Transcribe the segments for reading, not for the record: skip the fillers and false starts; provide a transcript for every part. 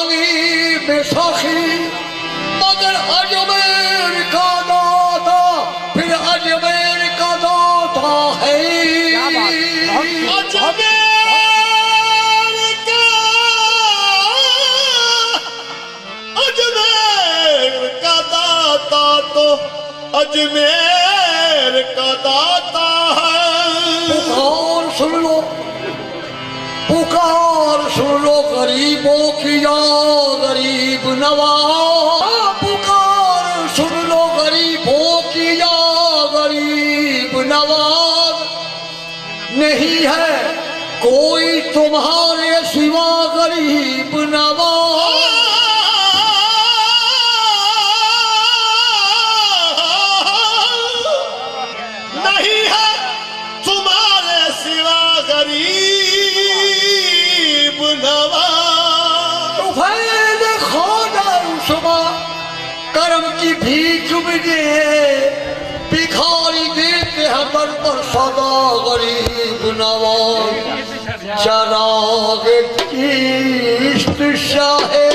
जवानी बेसाखी मगर अजमेर का दाता फिर अजमेर का दाता है। अजमेर का दाता तो अजमेर का दाता है। पुकार सुन लो, पुकार सुन लो गरीबों की या गरीब नवाज। पुकार सुन लो गरीबों की या गरीब नवाज। नहीं है कोई तुम्हारे सिवा गरीब नवाज। नहीं है तुम्हारे सिवा गरीब नवाज। तुफैल खोदा सुबह करम की भीख मुझे भिखारी देते हैं दर पर सदा गरीब नवाज। चराग चिश्त शाहे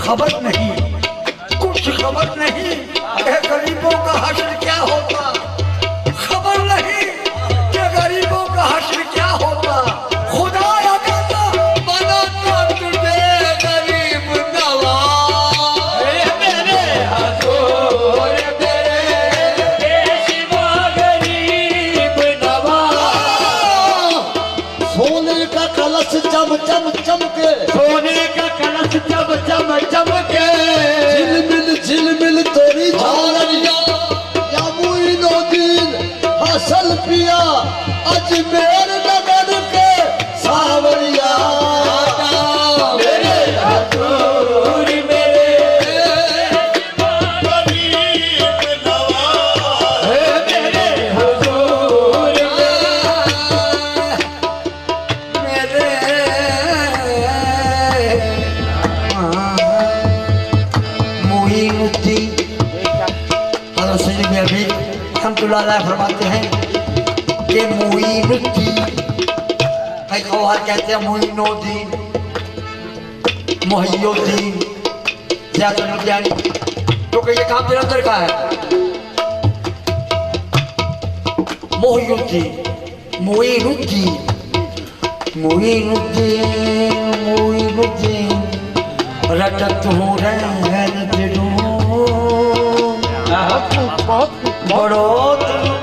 खबर नहीं, कुछ खबर नहीं कि गरीबों का हश्र क्या होता। खबर नहीं कि गरीबों का हश्र क्या होता। खुदा कहता बनाता तुझे गरीब नवाज। मेरे हजूर मेरे पेशवा गरीब नवाज। सोने का कलश चम चम चमके, सोने का कलश चम चम चमके, झिलमिल तेरी झालरिया या मुइनुद्दीन हसन पिया अजमेर नगर के सावरिया। मेरे हजूर मेरे गरीब नवाज। मेरे हजूर मेरे रहमतुल्लाह अलैह फरमाते हैं कि मुईनुद्दीन, कई कवाल कहते हैं मुईनुद्दीन, मुहियुद्दीन, ज़ियादुद्दीन, क्योंकि ये काम जलंधर का है। मुहियुद्दीन, मुईनुद्दीन, मुईनुद्दीन, मुईनुद्दीन, रटत हूँ रैन दिलों, बड़ो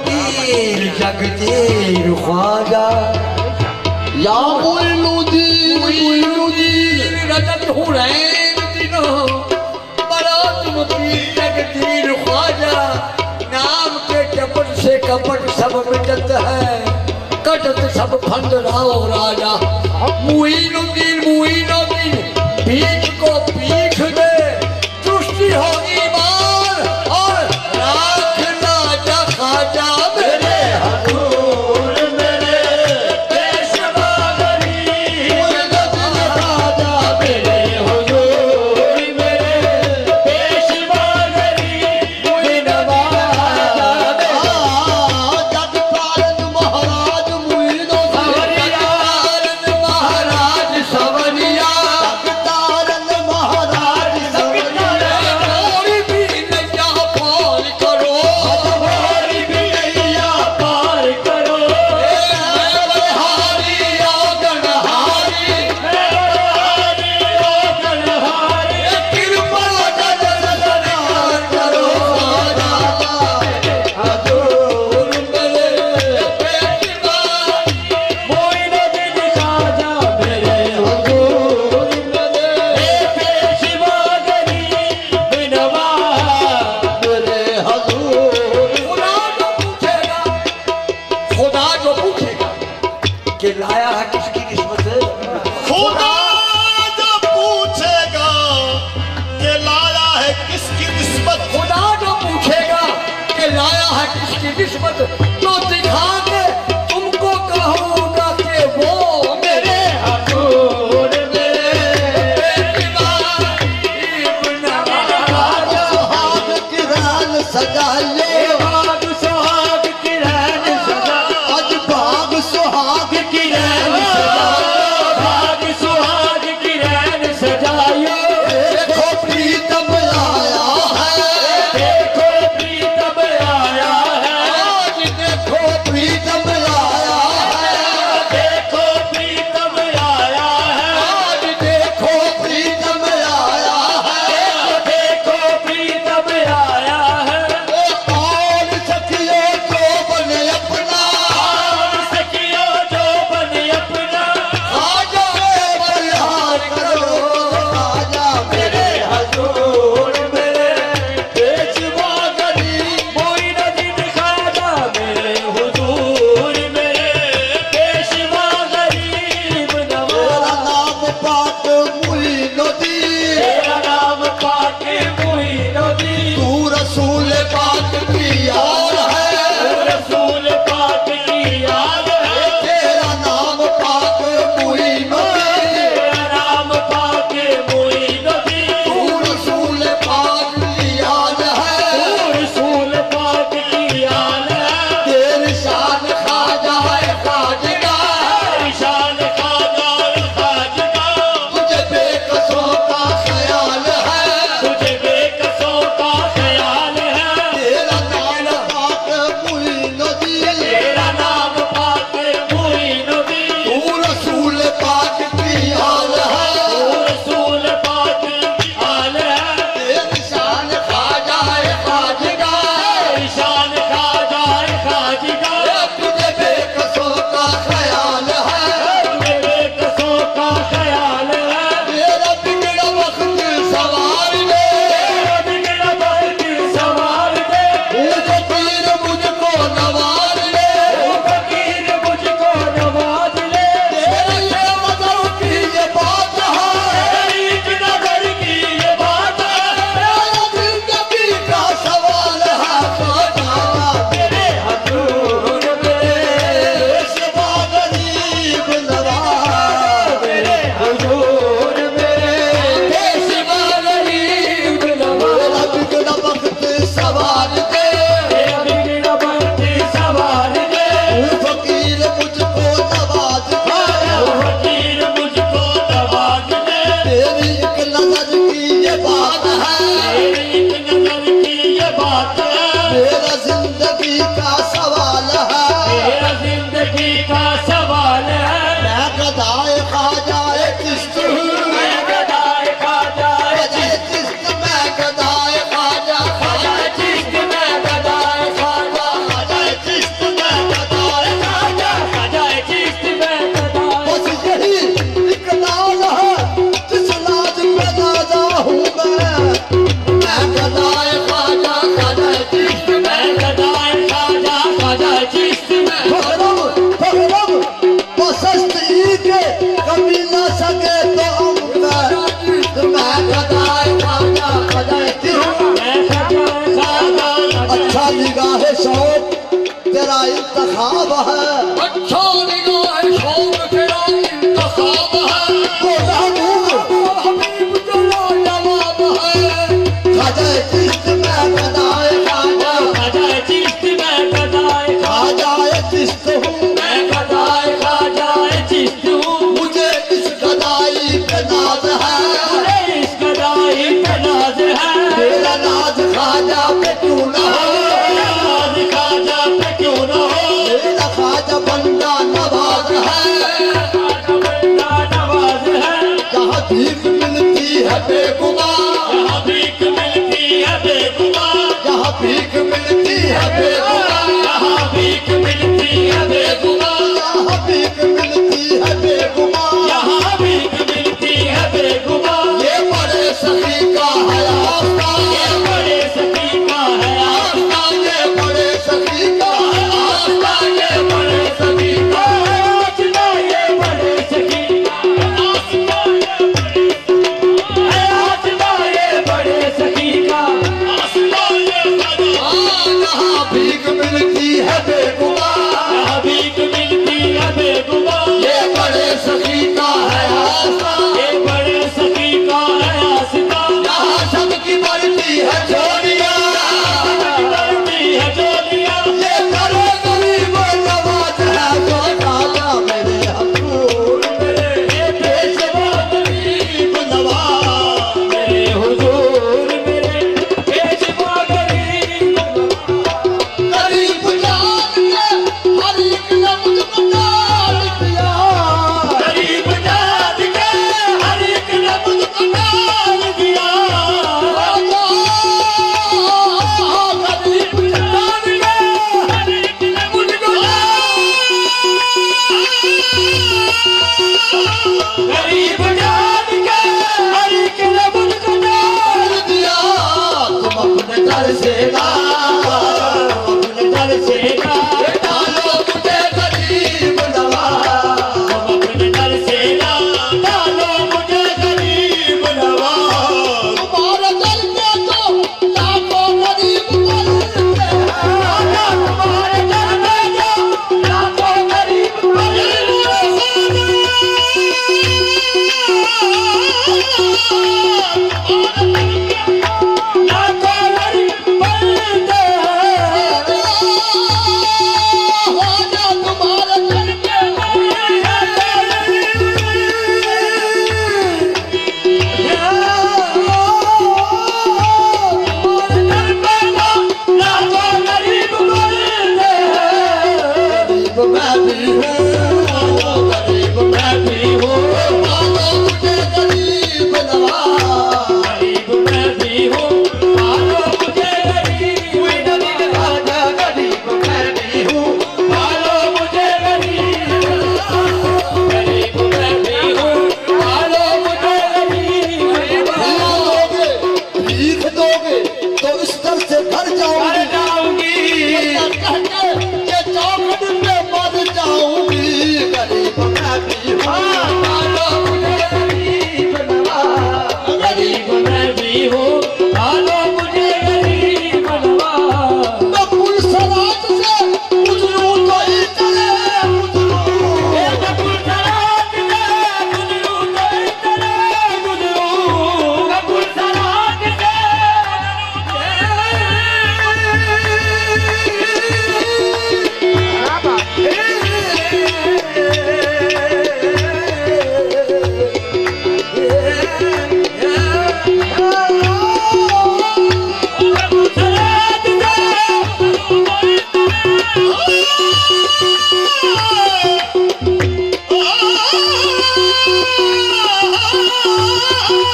पीर जगदीर ख्वाजा, या मोइनुद्दीन मोइनुद्दीन रटत हूँ रैन दिलों, बड़ो तुम पीर जगदीर ख्वाजा। नाम के चपट से कपट सब मिटत है, कटत सब फंद राव राजा। मुईनुद्दीन मुईनुद्दीन, भीख को पीठ दे, तुष्टि होगी मार और राख राजा खाजा। मेरे हजूर मेरे पेशवा गरीब राजा, मेरे हुजूर मेरे पेशवा गरीब नवाजा। जग पालन महाराज मुईनुद्दीन, महाराज सवरिया, जग तारन मेरी एक नजर की ये बात है, मेरी एक नजर की ये बात है, मेरा जिंदगी का सवाल है, मेरा जिंदगी का सवाल है। मैं गदाए खाजाए चिश्त हूँ, मैं गदाए खाजाए गदाए चिश्त, मैं गदाए खाजा, खाजाए चिश्त, मैं गदाए खाजा, खाजाए चिश्त, मैं गदाए खाजा, खाजाए चिश्त, मैं गदाए। बस यही एक नाज है जिस नाज पे नाजा हूँ मैं गदाए खाजा, खाजाए चिश्त, मैं गदाए खाजा, खाजाए चिश्त, मैं फखरम बसस्ती के कभी न सके तो मैं गदाए खाजा, खाजाए चिश्त। मैं गदाए खाजा, अच्छा निगाह शौक तेरा इंतखाब है, अच्छा निगाह शौक तेरा इंतखाब है, वो महबूब हबीब तेरा जवाब है। खाजाए चिश्त, मैं गदाए खाजा, खाजाए चिश्त, मैं गदाए खाजाए चिश्त हूँ, मैं गदाए खाजाए चिश्त हूँ। मुझे इस गदाई पे नाज है, मुझे इस गदाई पे नाज है। मेरा नाज खाजा पे क्यों न हो, मेरा नाज खाजा पे क्यों न हो। मेरा खाजा बंदा नवाज है, खाजा बंदा नवाज है। जहाँ भीख मिलती है बेगुमार, यहाँ भीख मिलती है बेगुमार, जहाँ भीख मिलती है बेगुमार, यहाँ भीख मिलती है बेगुमार, जहाँ भीख मिलती है बेगुमार, यहाँ भीख मिलती है बेगुमार। ये बड़े सखी का है आस्था, ये बड़े सखी का है आस्था, ये बड़े सखी का है आस्था, ये बड़े सखी का है आस्था, ये बड़े सखी का है आस्था, ये बड़े सखी का है आस्था।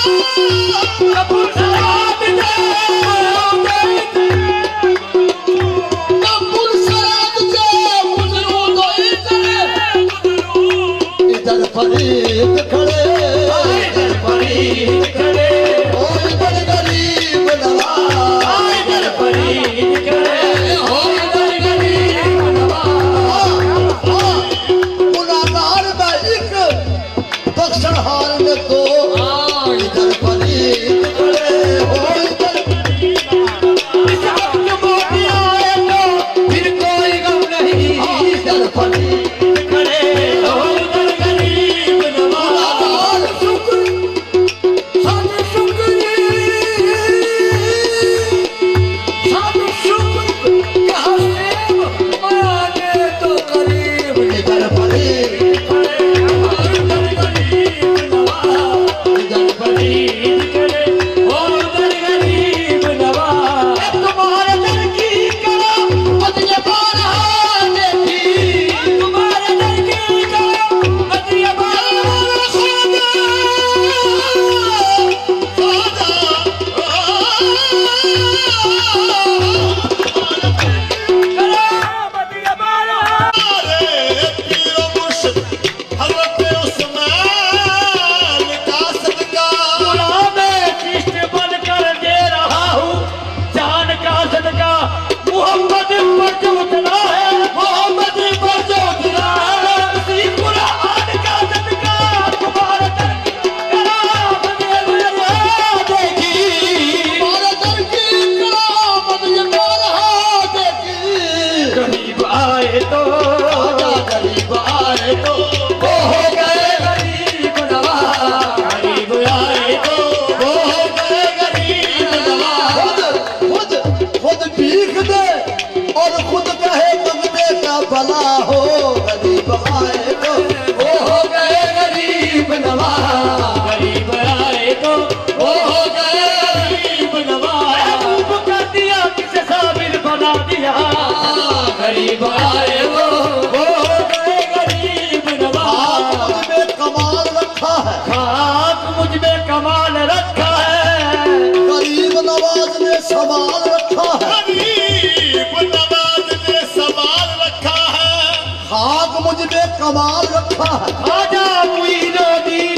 कपूर सराब दे कबूल सराद से गुजरू तो इधर फरीद खड़े इधर फरीद खड़े ओ इधर गरीब नवाज इधर फरीद खड़े हो इधर गरीब नवाज गुनाहगार में एक बख्शनहार में दो इधर फरीद खड़े हो इधर इस वक्त मोती आए तो फिर कोई गम नहीं इधर फरीद खड़े हो इधर गरीब नवाज साधु शुक्र कहाँ से आने तो करीब इधर फरीद खड़े हो इधर गरीब नवाज इधर फरीद खड़े हो इधर गरीब नवाज तुम्हारे दर की करो मदिया बारह देखी तुम्हारे दर की करो मदिया बारह मोहम्मद पर जो उतरा है मोहम्मद पर जो उतरा है उसी कुरान का सदका तुम्हारे दर की करामत देखी तुम्हारे दर की करामत ये बारहा देखी गरीब आए तो आजा गरीब आए तो वो हो गए गरीब नवाज गरीब आए तो वो हो गए गरीब नवाज खुद भीख दे और खुद कहे मंगने का भला हो गरीब आए तो वो हो गए गरीब नवाज गरीब आए तो वो हो गए गरीब नवाज महबूब कर दिया किसे साबिर बना दिया गरीब आए वो हो गए गरीब नवाज मुझ में कमाल रखा है खाक मुझ में कमाल रखा है गरीब नवाज ने संभाल रखा है गरीब नवाज ने संभाल रखा है खाक मुझ में कमाल रखा है आजा मुइनुद्दीन